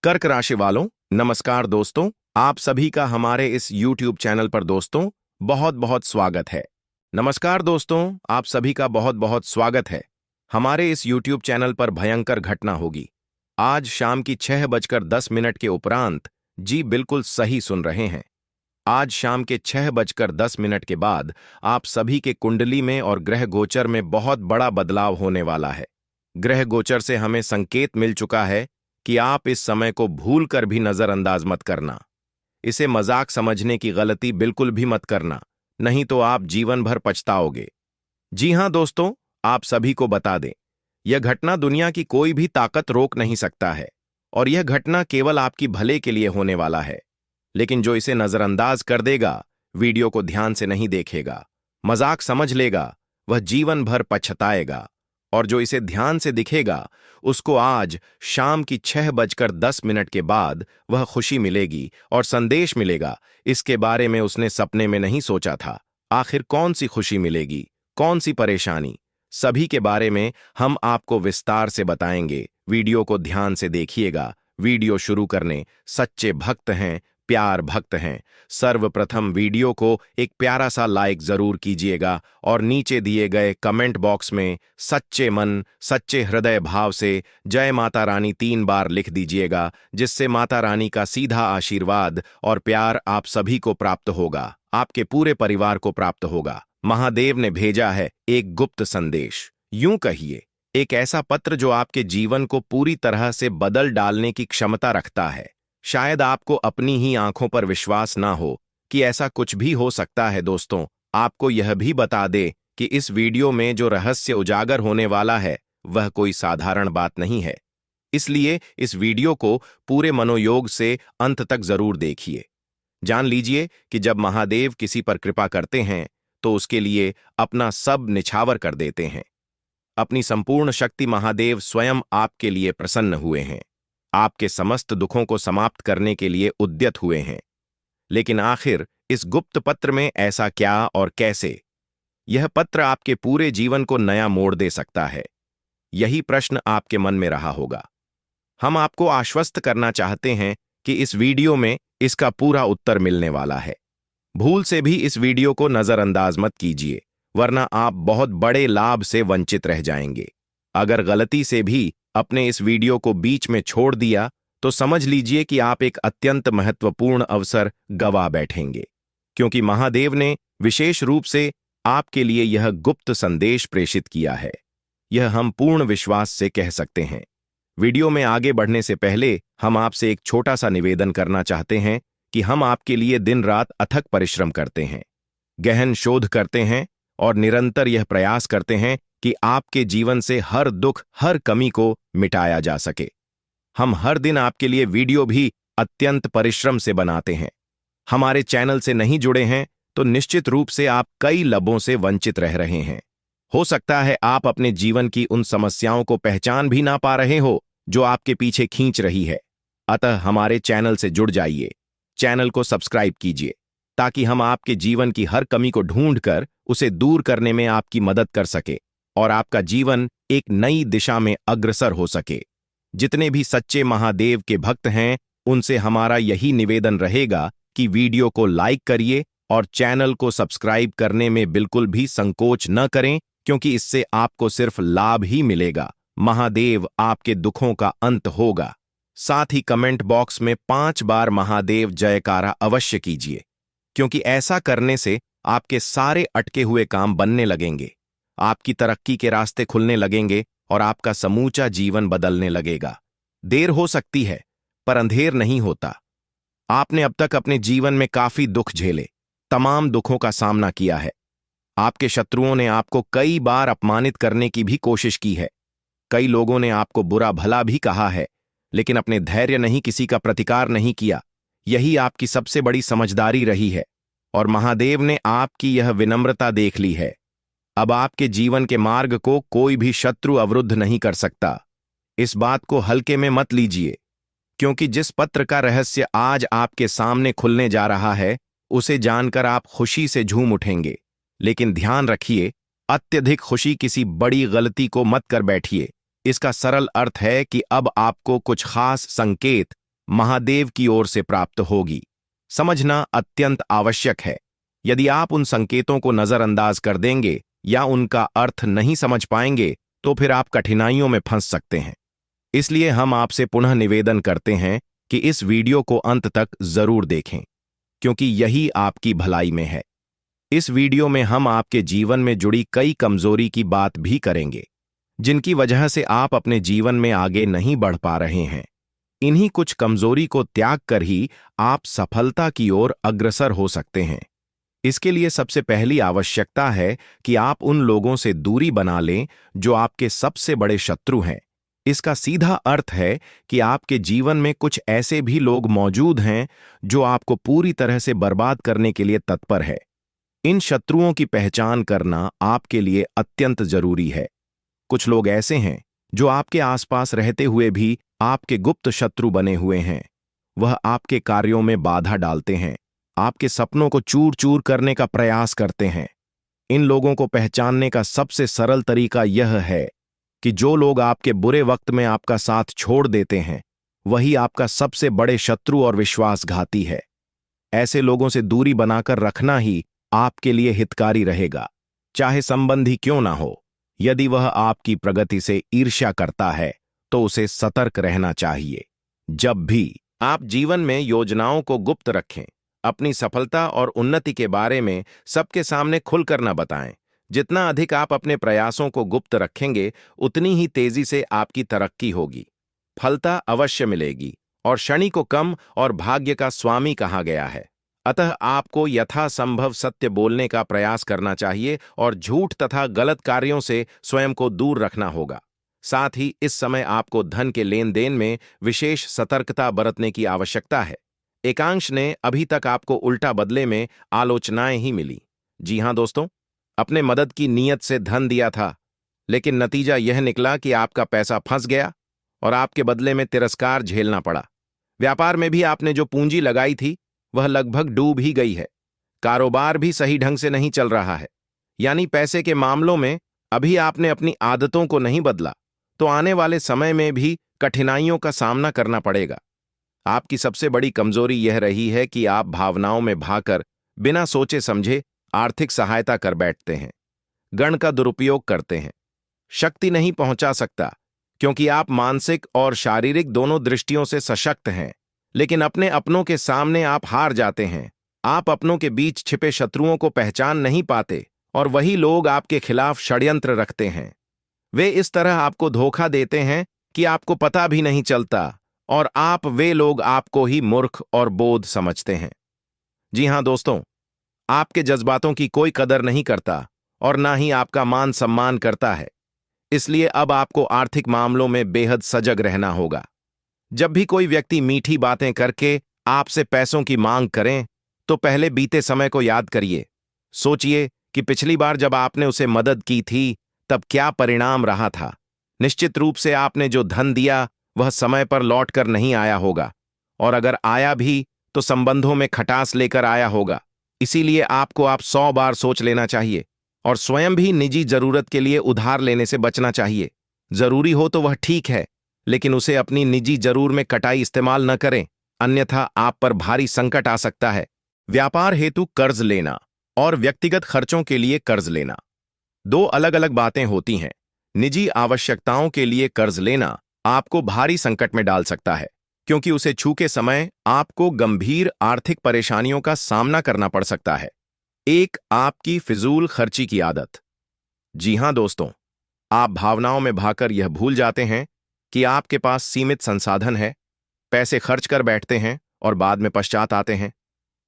कर्क राशि वालों, नमस्कार दोस्तों। आप सभी का हमारे इस YouTube चैनल पर दोस्तों बहुत बहुत स्वागत है। नमस्कार दोस्तों, आप सभी का बहुत बहुत स्वागत है। हमारे इस YouTube चैनल पर भयंकर घटना होगी आज शाम की 6:10 के उपरांत। जी बिल्कुल सही सुन रहे हैं। आज शाम के 6:10 के बाद आप सभी के कुंडली में और ग्रह गोचर में बहुत बड़ा बदलाव होने वाला है। ग्रह गोचर से हमें संकेत मिल चुका है कि आप इस समय को भूलकर भी नजरअंदाज मत करना। इसे मजाक समझने की गलती बिल्कुल भी मत करना, नहीं तो आप जीवन भर पछताओगे। जी हां दोस्तों, आप सभी को बता दें, यह घटना दुनिया की कोई भी ताकत रोक नहीं सकता है और यह घटना केवल आपकी भले के लिए होने वाला है। लेकिन जो इसे नजरअंदाज कर देगा, वीडियो को ध्यान से नहीं देखेगा, मजाक समझ लेगा, वह जीवन भर पछताएगा। और जो इसे ध्यान से दिखेगा, उसको आज शाम की 6:10 के बाद वह खुशी मिलेगी और संदेश मिलेगा। इसके बारे में उसने सपने में नहीं सोचा था। आखिर कौन सी खुशी मिलेगी, कौन सी परेशानी, सभी के बारे में हम आपको विस्तार से बताएंगे। वीडियो को ध्यान से देखिएगा। वीडियो शुरू करने सच्चे भक्त हैं, प्यार भक्त हैं। सर्वप्रथम वीडियो को एक प्यारा सा लाइक जरूर कीजिएगा और नीचे दिए गए कमेंट बॉक्स में सच्चे मन सच्चे हृदय भाव से जय माता रानी 3 बार लिख दीजिएगा, जिससे माता रानी का सीधा आशीर्वाद और प्यार आप सभी को प्राप्त होगा, आपके पूरे परिवार को प्राप्त होगा। महादेव ने भेजा है एक गुप्त संदेश, यूं कहिए एक ऐसा पत्र जो आपके जीवन को पूरी तरह से बदल डालने की क्षमता रखता है। शायद आपको अपनी ही आंखों पर विश्वास ना हो कि ऐसा कुछ भी हो सकता है। दोस्तों, आपको यह भी बता दे कि इस वीडियो में जो रहस्य उजागर होने वाला है वह कोई साधारण बात नहीं है। इसलिए इस वीडियो को पूरे मनोयोग से अंत तक जरूर देखिए। जान लीजिए कि जब महादेव किसी पर कृपा करते हैं तो उसके लिए अपना सब निछावर कर देते हैं। अपनी संपूर्ण शक्ति महादेव स्वयं आपके लिए प्रसन्न हुए हैं, आपके समस्त दुखों को समाप्त करने के लिए उद्यत हुए हैं। लेकिन आखिर इस गुप्त पत्र में ऐसा क्या और कैसे? यह पत्र आपके पूरे जीवन को नया मोड़ दे सकता है। यही प्रश्न आपके मन में रहा होगा। हम आपको आश्वस्त करना चाहते हैं कि इस वीडियो में इसका पूरा उत्तर मिलने वाला है। भूल से भी इस वीडियो को नजरअंदाज मत कीजिए, वरना आप बहुत बड़े लाभ से वंचित रह जाएंगे। अगर गलती से भी अपने इस वीडियो को बीच में छोड़ दिया तो समझ लीजिए कि आप एक अत्यंत महत्वपूर्ण अवसर गवा बैठेंगे, क्योंकि महादेव ने विशेष रूप से आपके लिए यह गुप्त संदेश प्रेषित किया है। यह हम पूर्ण विश्वास से कह सकते हैं। वीडियो में आगे बढ़ने से पहले हम आपसे एक छोटा सा निवेदन करना चाहते हैं कि हम आपके लिए दिन रात अथक परिश्रम करते हैं, गहन शोध करते हैं और निरंतर यह प्रयास करते हैं कि आपके जीवन से हर दुख हर कमी को मिटाया जा सके। हम हर दिन आपके लिए वीडियो भी अत्यंत परिश्रम से बनाते हैं। हमारे चैनल से नहीं जुड़े हैं तो निश्चित रूप से आप कई लाभों से वंचित रह रहे हैं। हो सकता है आप अपने जीवन की उन समस्याओं को पहचान भी ना पा रहे हो जो आपके पीछे खींच रही है। अतः हमारे चैनल से जुड़ जाइए, चैनल को सब्सक्राइब कीजिए, ताकि हम आपके जीवन की हर कमी को ढूंढकर उसे दूर करने में आपकी मदद कर सके और आपका जीवन एक नई दिशा में अग्रसर हो सके। जितने भी सच्चे महादेव के भक्त हैं, उनसे हमारा यही निवेदन रहेगा कि वीडियो को लाइक करिए और चैनल को सब्सक्राइब करने में बिल्कुल भी संकोच न करें, क्योंकि इससे आपको सिर्फ लाभ ही मिलेगा। महादेव आपके दुखों का अंत होगा। साथ ही कमेंट बॉक्स में 5 बार महादेव जयकारा अवश्य कीजिए, क्योंकि ऐसा करने से आपके सारे अटके हुए काम बनने लगेंगे, आपकी तरक्की के रास्ते खुलने लगेंगे और आपका समूचा जीवन बदलने लगेगा। देर हो सकती है पर अंधेर नहीं होता। आपने अब तक अपने जीवन में काफी दुख झेले, तमाम दुखों का सामना किया है। आपके शत्रुओं ने आपको कई बार अपमानित करने की भी कोशिश की है। कई लोगों ने आपको बुरा भला भी कहा है, लेकिन अपने धैर्य नहीं, किसी का प्रतिकार नहीं किया। यही आपकी सबसे बड़ी समझदारी रही है और महादेव ने आपकी यह विनम्रता देख ली है। अब आपके जीवन के मार्ग को कोई भी शत्रु अवरुद्ध नहीं कर सकता। इस बात को हल्के में मत लीजिए, क्योंकि जिस पत्र का रहस्य आज आपके सामने खुलने जा रहा है, उसे जानकर आप खुशी से झूम उठेंगे। लेकिन ध्यान रखिए, अत्यधिक खुशी किसी बड़ी गलती को मत कर बैठिए। इसका सरल अर्थ है कि अब आपको कुछ खास संकेत महादेव की ओर से प्राप्त होगी। समझना अत्यंत आवश्यक है। यदि आप उन संकेतों को नजरअंदाज कर देंगे या उनका अर्थ नहीं समझ पाएंगे तो फिर आप कठिनाइयों में फंस सकते हैं। इसलिए हम आपसे पुनः निवेदन करते हैं कि इस वीडियो को अंत तक जरूर देखें, क्योंकि यही आपकी भलाई में है। इस वीडियो में हम आपके जीवन में जुड़ी कई कमजोरी की बात भी करेंगे, जिनकी वजह से आप अपने जीवन में आगे नहीं बढ़ पा रहे हैं। इन्हीं कुछ कमजोरी को त्याग कर ही आप सफलता की ओर अग्रसर हो सकते हैं। इसके लिए सबसे पहली आवश्यकता है कि आप उन लोगों से दूरी बना लें जो आपके सबसे बड़े शत्रु हैं। इसका सीधा अर्थ है कि आपके जीवन में कुछ ऐसे भी लोग मौजूद हैं जो आपको पूरी तरह से बर्बाद करने के लिए तत्पर है। इन शत्रुओं की पहचान करना आपके लिए अत्यंत जरूरी है। कुछ लोग ऐसे हैं जो आपके आसपास रहते हुए भी आपके गुप्त शत्रु बने हुए हैं। वह आपके कार्यों में बाधा डालते हैं, आपके सपनों को चूर चूर करने का प्रयास करते हैं। इन लोगों को पहचानने का सबसे सरल तरीका यह है कि जो लोग आपके बुरे वक्त में आपका साथ छोड़ देते हैं, वही आपका सबसे बड़े शत्रु और विश्वासघाती है। ऐसे लोगों से दूरी बनाकर रखना ही आपके लिए हितकारी रहेगा, चाहे संबंधी क्यों ना हो। यदि वह आपकी प्रगति से ईर्ष्या करता है तो उसे सतर्क रहना चाहिए। जब भी आप जीवन में योजनाओं को गुप्त रखें, अपनी सफलता और उन्नति के बारे में सबके सामने खुलकर न बताएं। जितना अधिक आप अपने प्रयासों को गुप्त रखेंगे, उतनी ही तेजी से आपकी तरक्की होगी। फलता अवश्य मिलेगी और शनि को कम और भाग्य का स्वामी कहा गया है। अतः आपको यथासंभव सत्य बोलने का प्रयास करना चाहिए और झूठ तथा गलत कार्यों से स्वयं को दूर रखना होगा। साथ ही इस समय आपको धन के लेन देन में विशेष सतर्कता बरतने की आवश्यकता है। एकांश ने अभी तक आपको उल्टा बदले में आलोचनाएं ही मिली। जी हां दोस्तों, अपने मदद की नीयत से धन दिया था, लेकिन नतीजा यह निकला कि आपका पैसा फंस गया और आपके बदले में तिरस्कार झेलना पड़ा। व्यापार में भी आपने जो पूंजी लगाई थी वह लगभग डूब ही गई है। कारोबार भी सही ढंग से नहीं चल रहा है। यानी पैसे के मामलों में अभी आपने अपनी आदतों को नहीं बदला तो आने वाले समय में भी कठिनाइयों का सामना करना पड़ेगा। आपकी सबसे बड़ी कमजोरी यह रही है कि आप भावनाओं में भाकर बिना सोचे समझे आर्थिक सहायता कर बैठते हैं, गण का दुरुपयोग करते हैं। शक्ति नहीं पहुंचा सकता क्योंकि आप मानसिक और शारीरिक दोनों दृष्टियों से सशक्त हैं, लेकिन अपने अपनों के सामने आप हार जाते हैं। आप अपनों के बीच छिपे शत्रुओं को पहचान नहीं पाते और वही लोग आपके खिलाफ षड्यंत्र रखते हैं। वे इस तरह आपको धोखा देते हैं कि आपको पता भी नहीं चलता और वे लोग आपको ही मूर्ख और बोध समझते हैं। जी हां दोस्तों, आपके जज्बातों की कोई कदर नहीं करता और ना ही आपका मान सम्मान करता है। इसलिए अब आपको आर्थिक मामलों में बेहद सजग रहना होगा। जब भी कोई व्यक्ति मीठी बातें करके आपसे पैसों की मांग करें तो पहले बीते समय को याद करिए। सोचिए कि पिछली बार जब आपने उसे मदद की थी तब क्या परिणाम रहा था। निश्चित रूप से आपने जो धन दिया वह समय पर लौटकर नहीं आया होगा, और अगर आया भी तो संबंधों में खटास लेकर आया होगा। इसीलिए आपको 100 बार सोच लेना चाहिए और स्वयं भी निजी जरूरत के लिए उधार लेने से बचना चाहिए। जरूरी हो तो वह ठीक है, लेकिन उसे अपनी निजी जरूर में कटाई इस्तेमाल न करें, अन्यथा आप पर भारी संकट आ सकता है। व्यापार हेतु कर्ज लेना और व्यक्तिगत खर्चों के लिए कर्ज लेना दो अलग अलग बातें होती हैं। निजी आवश्यकताओं के लिए कर्ज लेना आपको भारी संकट में डाल सकता है, क्योंकि उसे छूके समय आपको गंभीर आर्थिक परेशानियों का सामना करना पड़ सकता है। एक, आपकी फिजूल खर्ची की आदत। जी हां दोस्तों, आप भावनाओं में भाकर यह भूल जाते हैं कि आपके पास सीमित संसाधन है, पैसे खर्च कर बैठते हैं और बाद में पश्चाताते हैं।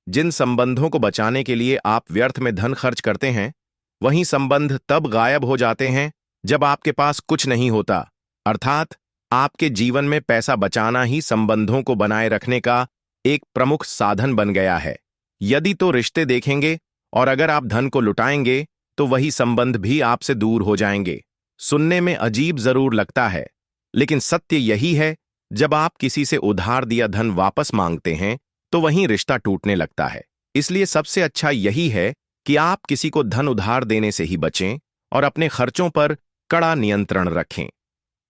जिन संबंधों को बचाने के लिए आप व्यर्थ में धन खर्च करते हैं, वही संबंध तब गायब हो जाते हैं जब आपके पास कुछ नहीं होता। अर्थात आपके जीवन में पैसा बचाना ही संबंधों को बनाए रखने का एक प्रमुख साधन बन गया है। यदि तो रिश्ते देखेंगे और अगर आप धन को लुटाएंगे तो वही संबंध भी आपसे दूर हो जाएंगे। सुनने में अजीब जरूर लगता है, लेकिन सत्य यही है, जब आप किसी से उधार दिया धन वापस मांगते हैं तो वहीं रिश्ता टूटने लगता है। इसलिए सबसे अच्छा यही है कि आप किसी को धन उधार देने से ही बचें और अपने खर्चों पर कड़ा नियंत्रण रखें।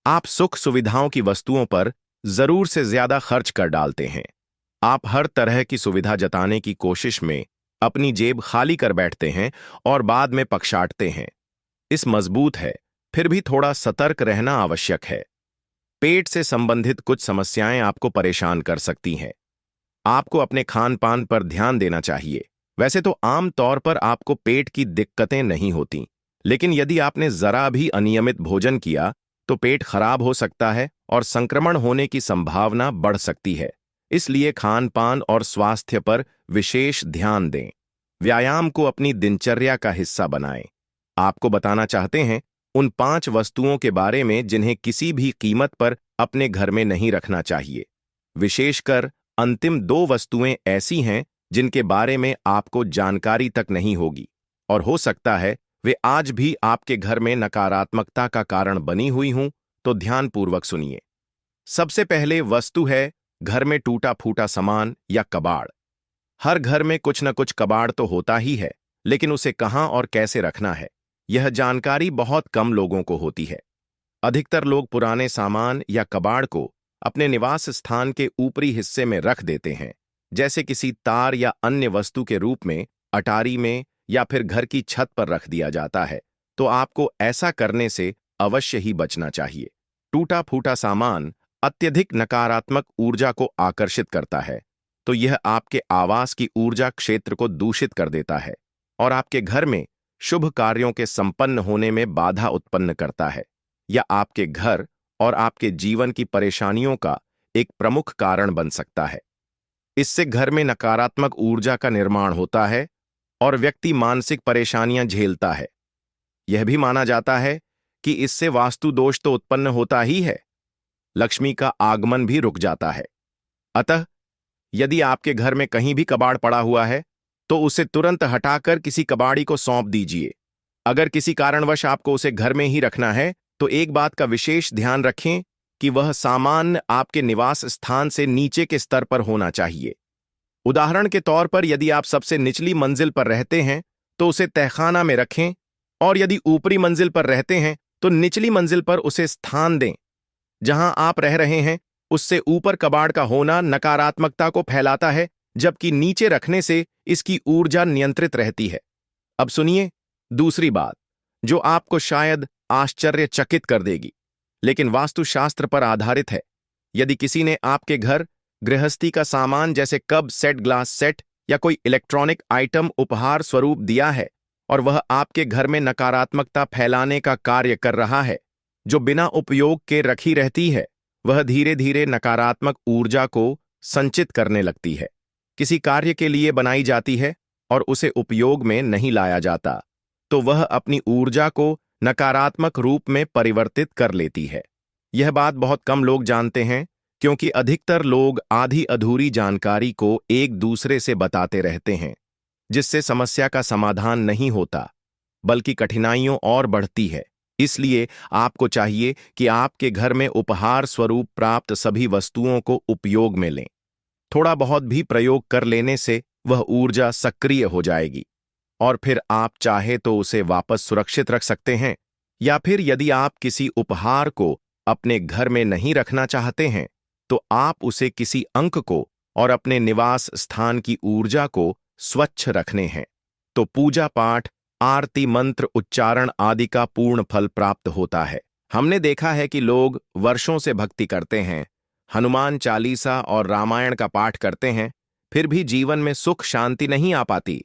आप सुख सुविधाओं की वस्तुओं पर जरूर से ज्यादा खर्च कर डालते हैं। आप हर तरह की सुविधा जताने की कोशिश में अपनी जेब खाली कर बैठते हैं और बाद में पक्षाटते हैं। इस मजबूत है, फिर भी थोड़ा सतर्क रहना आवश्यक है। पेट से संबंधित कुछ समस्याएं आपको परेशान कर सकती हैं। आपको अपने खान पान पर ध्यान देना चाहिए। वैसे तो आम तौर पर आपको पेट की दिक्कतें नहीं होती, लेकिन यदि आपने जरा भी अनियमित भोजन किया तो पेट खराब हो सकता है और संक्रमण होने की संभावना बढ़ सकती है। इसलिए खान पान और स्वास्थ्य पर विशेष ध्यान दें। व्यायाम को अपनी दिनचर्या का हिस्सा बनाएं। आपको बताना चाहते हैं उन 5 वस्तुओं के बारे में जिन्हें किसी भी कीमत पर अपने घर में नहीं रखना चाहिए। विशेषकर अंतिम 2 वस्तुएं ऐसी हैं जिनके बारे में आपको जानकारी तक नहीं होगी और हो सकता है वे आज भी आपके घर में नकारात्मकता का कारण बनी हुई हों, तो ध्यानपूर्वक सुनिए। सबसे पहले वस्तु है घर में टूटा फूटा सामान या कबाड़। हर घर में कुछ न कुछ कबाड़ तो होता ही है, लेकिन उसे कहाँ और कैसे रखना है, यह जानकारी बहुत कम लोगों को होती है। अधिकतर लोग पुराने सामान या कबाड़ को अपने निवास स्थान के ऊपरी हिस्से में रख देते हैं, जैसे किसी तार या अन्य वस्तु के रूप में अटारी में या फिर घर की छत पर रख दिया जाता है। तो आपको ऐसा करने से अवश्य ही बचना चाहिए। टूटा फूटा सामान अत्यधिक नकारात्मक ऊर्जा को आकर्षित करता है, तो यह आपके आवास की ऊर्जा क्षेत्र को दूषित कर देता है और आपके घर में शुभ कार्यों के संपन्न होने में बाधा उत्पन्न करता है, या आपके घर और आपके जीवन की परेशानियों का एक प्रमुख कारण बन सकता है। इससे घर में नकारात्मक ऊर्जा का निर्माण होता है और व्यक्ति मानसिक परेशानियां झेलता है। यह भी माना जाता है कि इससे वास्तु दोष तो उत्पन्न होता ही है, लक्ष्मी का आगमन भी रुक जाता है। अतः यदि आपके घर में कहीं भी कबाड़ पड़ा हुआ है तो उसे तुरंत हटाकर किसी कबाड़ी को सौंप दीजिए। अगर किसी कारणवश आपको उसे घर में ही रखना है तो एक बात का विशेष ध्यान रखें कि वह सामान आपके निवास स्थान से नीचे के स्तर पर होना चाहिए। उदाहरण के तौर पर यदि आप सबसे निचली मंजिल पर रहते हैं तो उसे तहखाना में रखें, और यदि ऊपरी मंजिल पर रहते हैं तो निचली मंजिल पर उसे स्थान दें। जहां आप रह रहे हैं उससे ऊपर कबाड़ का होना नकारात्मकता को फैलाता है, जबकि नीचे रखने से इसकी ऊर्जा नियंत्रित रहती है। अब सुनिए दूसरी बात, जो आपको शायद आश्चर्यचकित कर देगी, लेकिन वास्तुशास्त्र पर आधारित है। यदि किसी ने आपके घर गृहस्थी का सामान जैसे कप सेट, ग्लास सेट या कोई इलेक्ट्रॉनिक आइटम उपहार स्वरूप दिया है और वह आपके घर में नकारात्मकता फैलाने का कार्य कर रहा है, जो बिना उपयोग के रखी रहती है, वह धीरे धीरे नकारात्मक ऊर्जा को संचित करने लगती है। किसी कार्य के लिए बनाई जाती है और उसे उपयोग में नहीं लाया जाता तो वह अपनी ऊर्जा को नकारात्मक रूप में परिवर्तित कर लेती है। यह बात बहुत कम लोग जानते हैं, क्योंकि अधिकतर लोग आधी अधूरी जानकारी को एक दूसरे से बताते रहते हैं, जिससे समस्या का समाधान नहीं होता बल्कि कठिनाइयों और बढ़ती है। इसलिए आपको चाहिए कि आपके घर में उपहार स्वरूप प्राप्त सभी वस्तुओं को उपयोग में लें। थोड़ा बहुत भी प्रयोग कर लेने से वह ऊर्जा सक्रिय हो जाएगी और फिर आप चाहे तो उसे वापस सुरक्षित रख सकते हैं, या फिर यदि आप किसी उपहार को अपने घर में नहीं रखना चाहते हैं तो आप उसे किसी अंक को और अपने निवास स्थान की ऊर्जा को स्वच्छ रखने हैं तो पूजा पाठ, आरती, मंत्र उच्चारण आदि का पूर्ण फल प्राप्त होता है। हमने देखा है कि लोग वर्षों से भक्ति करते हैं, हनुमान चालीसा और रामायण का पाठ करते हैं, फिर भी जीवन में सुख शांति नहीं आ पाती।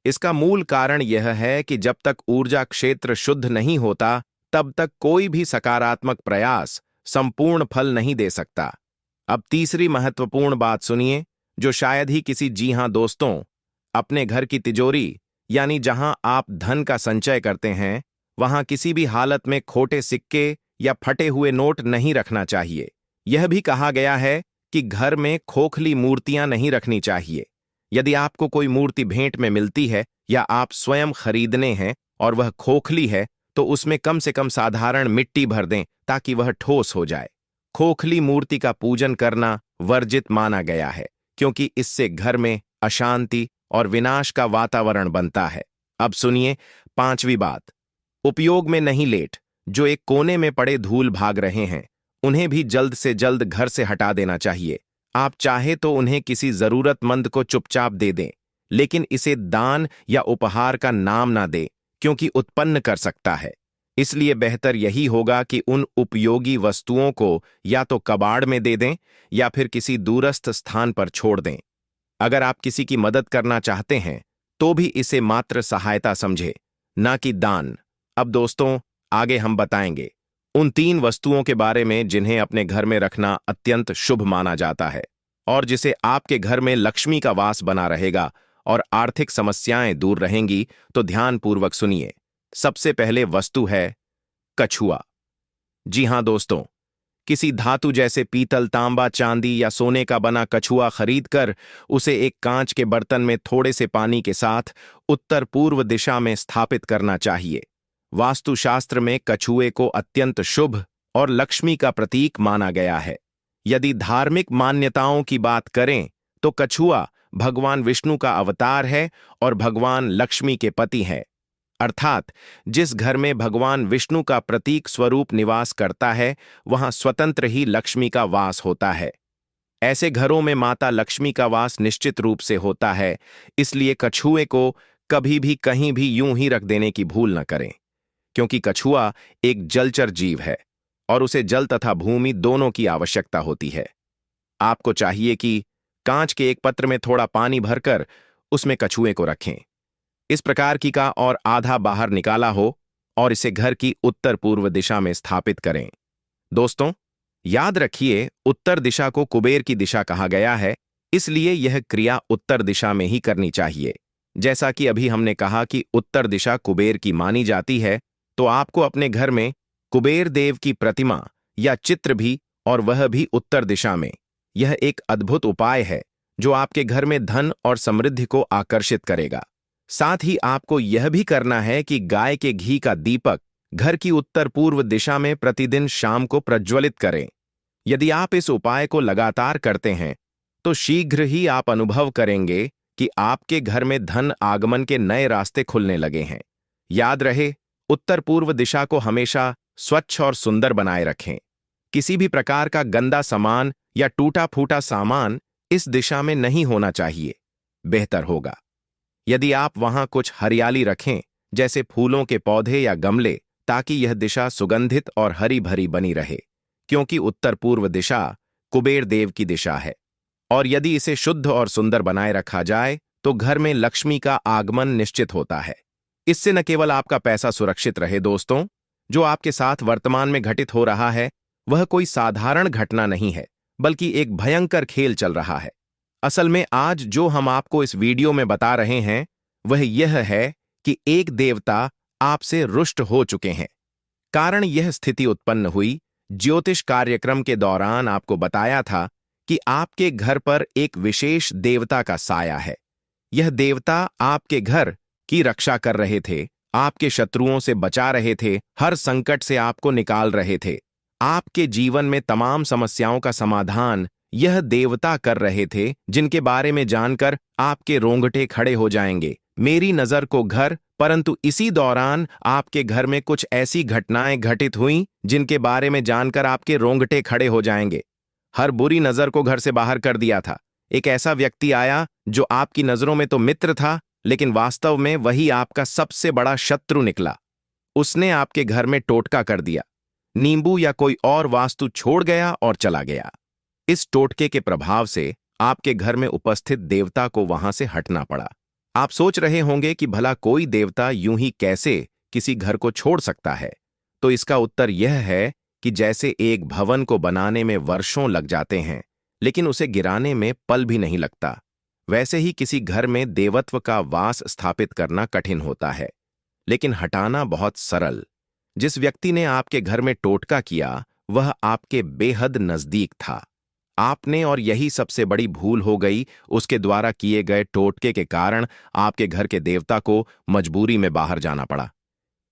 इसका मूल कारण यह है कि जब तक ऊर्जा क्षेत्र शुद्ध नहीं होता तब तक कोई भी सकारात्मक प्रयास संपूर्ण फल नहीं दे सकता। अब तीसरी महत्वपूर्ण बात सुनिए, जो शायद ही किसी, जी हां दोस्तों, अपने घर की तिजोरी यानी जहां आप धन का संचय करते हैं, वहां किसी भी हालत में खोटे सिक्के या फटे हुए नोट नहीं रखना चाहिए। यह भी कहा गया है कि घर में खोखली मूर्तियां नहीं रखनी चाहिए। यदि आपको कोई मूर्ति भेंट में मिलती है या आप स्वयं खरीदने हैं और वह खोखली है तो उसमें कम से कम साधारण मिट्टी भर दें ताकि वह ठोस हो जाए। खोखली मूर्ति का पूजन करना वर्जित माना गया है, क्योंकि इससे घर में अशांति और विनाश का वातावरण बनता है। अब सुनिए पांचवी बात, उपयोग में नहीं लेट। जो एक कोने में पड़े धूल भाग रहे हैं उन्हें भी जल्द से जल्द घर से हटा देना चाहिए। आप चाहे तो उन्हें किसी जरूरतमंद को चुपचाप दे दें, लेकिन इसे दान या उपहार का नाम ना दें, क्योंकि उत्पन्न कर सकता है। इसलिए बेहतर यही होगा कि उन उपयोगी वस्तुओं को या तो कबाड़ में दे दें या फिर किसी दूरस्थ स्थान पर छोड़ दें। अगर आप किसी की मदद करना चाहते हैं तो भी इसे मात्र सहायता समझे, ना कि दान। अब दोस्तों, आगे हम बताएंगे उन 3 वस्तुओं के बारे में जिन्हें अपने घर में रखना अत्यंत शुभ माना जाता है और जिसे आपके घर में लक्ष्मी का वास बना रहेगा और आर्थिक समस्याएं दूर रहेंगी। तो ध्यानपूर्वक सुनिए। सबसे पहले वस्तु है कछुआ। जी हां दोस्तों, किसी धातु जैसे पीतल, तांबा, चांदी या सोने का बना कछुआ खरीदकर उसे एक कांच के बर्तन में थोड़े से पानी के साथ उत्तर पूर्व दिशा में स्थापित करना चाहिए। वास्तुशास्त्र में कछुए को अत्यंत शुभ और लक्ष्मी का प्रतीक माना गया है। यदि धार्मिक मान्यताओं की बात करें तो कछुआ भगवान विष्णु का अवतार है और भगवान लक्ष्मी के पति है। अर्थात जिस घर में भगवान विष्णु का प्रतीक स्वरूप निवास करता है, वहां स्वतंत्र ही लक्ष्मी का वास होता है। ऐसे घरों में माता लक्ष्मी का वास निश्चित रूप से होता है। इसलिए कछुए को कभी भी कहीं भी यूं ही रख देने की भूल न करें, क्योंकि कछुआ एक जलचर जीव है और उसे जल तथा भूमि दोनों की आवश्यकता होती है। आपको चाहिए कि कांच के एक पात्र में थोड़ा पानी भरकर उसमें कछुए को रखें। इस प्रकार की का और आधा बाहर निकाला हो और इसे घर की उत्तर पूर्व दिशा में स्थापित करें। दोस्तों, याद रखिए, उत्तर दिशा को कुबेर की दिशा कहा गया है, इसलिए यह क्रिया उत्तर दिशा में ही करनी चाहिए। जैसा कि अभी हमने कहा कि उत्तर दिशा कुबेर की मानी जाती है, तो आपको अपने घर में कुबेर देव की प्रतिमा या चित्र भी, और वह भी उत्तर दिशा में। यह एक अद्भुत उपाय है जो आपके घर में धन और समृद्धि को आकर्षित करेगा। साथ ही आपको यह भी करना है कि गाय के घी का दीपक घर की उत्तर पूर्व दिशा में प्रतिदिन शाम को प्रज्वलित करें। यदि आप इस उपाय को लगातार करते हैं तो शीघ्र ही आप अनुभव करेंगे कि आपके घर में धन आगमन के नए रास्ते खुलने लगे हैं। याद रहे, उत्तर पूर्व दिशा को हमेशा स्वच्छ और सुंदर बनाए रखें। किसी भी प्रकार का गंदा सामान या टूटा फूटा सामान इस दिशा में नहीं होना चाहिए। बेहतर होगा यदि आप वहां कुछ हरियाली रखें, जैसे फूलों के पौधे या गमले, ताकि यह दिशा सुगंधित और हरी भरी बनी रहे, क्योंकि उत्तर पूर्व दिशा कुबेर देव की दिशा है। और यदि इसे शुद्ध और सुंदर बनाए रखा जाए तो घर में लक्ष्मी का आगमन निश्चित होता है। इससे न केवल आपका पैसा सुरक्षित रहे दोस्तों, जो आपके साथ वर्तमान में घटित हो रहा है वह कोई साधारण घटना नहीं है, बल्कि एक भयंकर खेल चल रहा है। असल में आज जो हम आपको इस वीडियो में बता रहे हैं वह यह है कि एक देवता आपसे रुष्ट हो चुके हैं। कारण यह स्थिति उत्पन्न हुई, ज्योतिष कार्यक्रम के दौरान आपको बताया था कि आपके घर पर एक विशेष देवता का साया है। यह देवता आपके घर की रक्षा कर रहे थे, आपके शत्रुओं से बचा रहे थे, हर संकट से आपको निकाल रहे थे। आपके जीवन में तमाम समस्याओं का समाधान यह देवता कर रहे थे, जिनके बारे में जानकर आपके रोंगटे खड़े हो जाएंगे। मेरी नजर को घर, परंतु इसी दौरान आपके घर में कुछ ऐसी घटनाएं घटित हुईं जिनके बारे में जानकर आपके रोंगटे खड़े हो जाएंगे। हर बुरी नजर को घर से बाहर कर दिया था। एक ऐसा व्यक्ति आया जो आपकी नजरों में तो मित्र था, लेकिन वास्तव में वही आपका सबसे बड़ा शत्रु निकला। उसने आपके घर में टोटका कर दिया, नींबू या कोई और वास्तु छोड़ गया और चला गया। इस टोटके के प्रभाव से आपके घर में उपस्थित देवता को वहां से हटना पड़ा। आप सोच रहे होंगे कि भला कोई देवता यूं ही कैसे किसी घर को छोड़ सकता है? तो इसका उत्तर यह है कि जैसे एक भवन को बनाने में वर्षों लग जाते हैं, लेकिन उसे गिराने में पल भी नहीं लगता, वैसे ही किसी घर में देवत्व का वास स्थापित करना कठिन होता है, लेकिन हटाना बहुत सरल। जिस व्यक्ति ने आपके घर में टोटका किया वह आपके बेहद नजदीक था। आपने, और यही सबसे बड़ी भूल हो गई, उसके द्वारा किए गए टोटके के कारण आपके घर के देवता को मजबूरी में बाहर जाना पड़ा।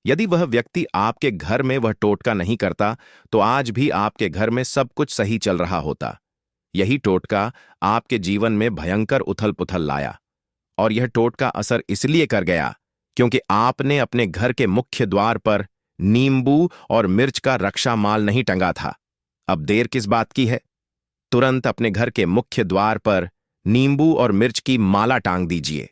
यदि वह व्यक्ति आपके घर में वह टोटका नहीं करता तो आज भी आपके घर में सब कुछ सही चल रहा होता। यही टोटका आपके जीवन में भयंकर उथल पुथल लाया, और यह टोटका असर इसलिए कर गया क्योंकि आपने अपने घर के मुख्य द्वार पर नींबू और मिर्च का रक्षा माल नहीं टंगा था। अब देर किस बात की है? तुरंत अपने घर के मुख्य द्वार पर नींबू और मिर्च की माला टांग दीजिए।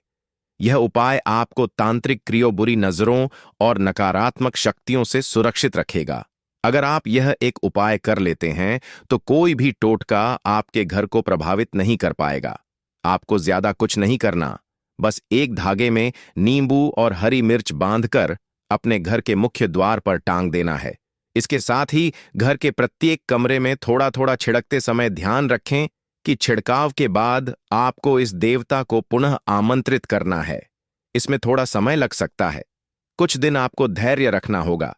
यह उपाय आपको तांत्रिक क्रियो, बुरी नजरों और नकारात्मक शक्तियों से सुरक्षित रखेगा। अगर आप यह एक उपाय कर लेते हैं तो कोई भी टोटका आपके घर को प्रभावित नहीं कर पाएगा। आपको ज्यादा कुछ नहीं करना, बस एक धागे में नींबू और हरी मिर्च बांधकर अपने घर के मुख्य द्वार पर टांग देना है। इसके साथ ही घर के प्रत्येक कमरे में थोड़ा थोड़ा छिड़कते समय ध्यान रखें कि छिड़काव के बाद आपको इस देवता को पुनः आमंत्रित करना है। इसमें थोड़ा समय लग सकता है, कुछ दिन आपको धैर्य रखना होगा,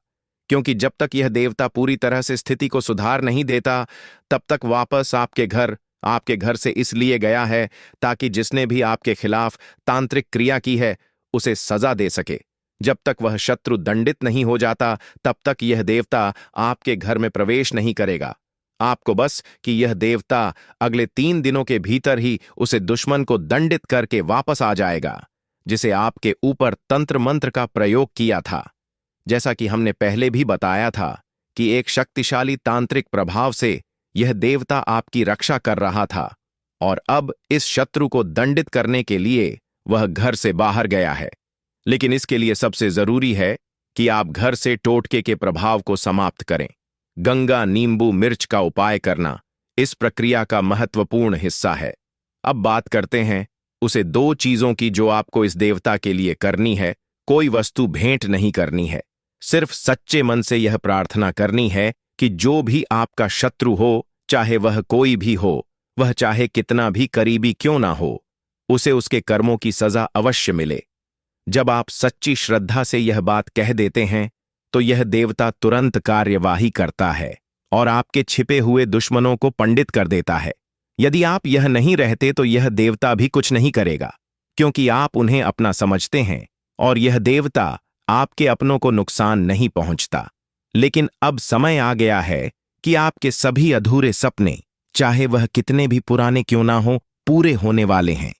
क्योंकि जब तक यह देवता पूरी तरह से स्थिति को सुधार नहीं देता, तब तक वापस आपके घर से इसलिए गया है ताकि जिसने भी आपके खिलाफ तांत्रिक क्रिया की है उसे सजा दे सके। जब तक वह शत्रु दंडित नहीं हो जाता, तब तक यह देवता आपके घर में प्रवेश नहीं करेगा। आपको बस कि यह देवता अगले 3 दिनों के भीतर ही उसे दुश्मन को दंडित करके वापस आ जाएगा, जिसे आपके ऊपर तंत्र मंत्र का प्रयोग किया था। जैसा कि हमने पहले भी बताया था कि एक शक्तिशाली तांत्रिक प्रभाव से यह देवता आपकी रक्षा कर रहा था, और अब इस शत्रु को दंडित करने के लिए वह घर से बाहर गया है। लेकिन इसके लिए सबसे जरूरी है कि आप घर से टोटके के प्रभाव को समाप्त करें। गंगा नींबू मिर्च का उपाय करना इस प्रक्रिया का महत्वपूर्ण हिस्सा है। अब बात करते हैं उसे 2 चीजों की जो आपको इस देवता के लिए करनी है। कोई वस्तु भेंट नहीं करनी है, सिर्फ सच्चे मन से यह प्रार्थना करनी है कि जो भी आपका शत्रु हो, चाहे वह कोई भी हो, वह चाहे कितना भी करीबी क्यों ना हो, उसे उसके कर्मों की सजा अवश्य मिले। जब आप सच्ची श्रद्धा से यह बात कह देते हैं तो यह देवता तुरंत कार्यवाही करता है और आपके छिपे हुए दुश्मनों को पंडित कर देता है। यदि आप यह नहीं रहते तो यह देवता भी कुछ नहीं करेगा, क्योंकि आप उन्हें अपना समझते हैं और यह देवता आपके अपनों को नुकसान नहीं पहुंचता। लेकिन अब समय आ गया है कि आपके सभी अधूरे सपने, चाहे वह कितने भी पुराने क्यों ना हो, पूरे होने वाले हैं।